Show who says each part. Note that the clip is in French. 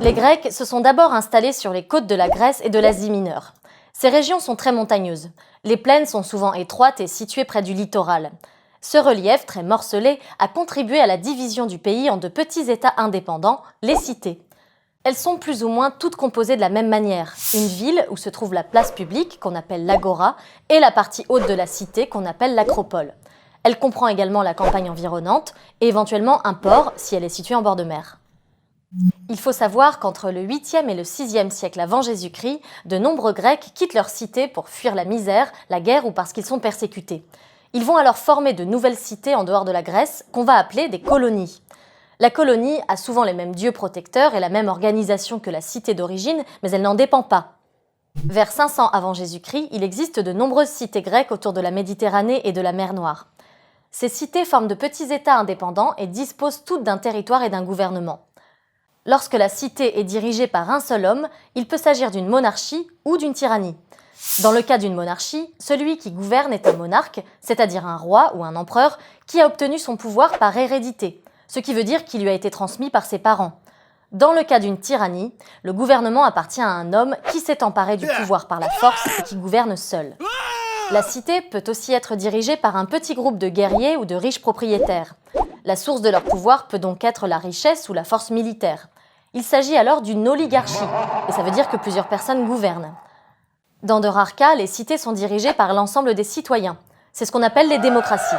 Speaker 1: Les Grecs se sont d'abord installés sur les côtes de la Grèce et de l'Asie mineure. Ces régions sont très montagneuses. Les plaines sont souvent étroites et situées près du littoral. Ce relief, très morcelé, a contribué à la division du pays en de petits États indépendants, les cités. Elles sont plus ou moins toutes composées de la même manière. Une ville où se trouve la place publique, qu'on appelle l'agora, et la partie haute de la cité, qu'on appelle l'acropole. Elle comprend également la campagne environnante et éventuellement un port si elle est située en bord de mer. Il faut savoir qu'entre le 8e et le 6e siècle avant Jésus-Christ, de nombreux Grecs quittent leur cité pour fuir la misère, la guerre ou parce qu'ils sont persécutés. Ils vont alors former de nouvelles cités en dehors de la Grèce, qu'on va appeler des colonies. La colonie a souvent les mêmes dieux protecteurs et la même organisation que la cité d'origine, mais elle n'en dépend pas. Vers 500 avant Jésus-Christ, il existe de nombreuses cités grecques autour de la Méditerranée et de la mer Noire. Ces cités forment de petits États indépendants et disposent toutes d'un territoire et d'un gouvernement. Lorsque la cité est dirigée par un seul homme, il peut s'agir d'une monarchie ou d'une tyrannie. Dans le cas d'une monarchie, celui qui gouverne est un monarque, c'est-à-dire un roi ou un empereur qui a obtenu son pouvoir par hérédité, ce qui veut dire qu'il lui a été transmis par ses parents. Dans le cas d'une tyrannie, le gouvernement appartient à un homme qui s'est emparé du pouvoir par la force et qui gouverne seul. La cité peut aussi être dirigée par un petit groupe de guerriers ou de riches propriétaires. La source de leur pouvoir peut donc être la richesse ou la force militaire. Il s'agit alors d'une oligarchie, et ça veut dire que plusieurs personnes gouvernent. Dans de rares cas, les cités sont dirigées par l'ensemble des citoyens. C'est ce qu'on appelle les démocraties.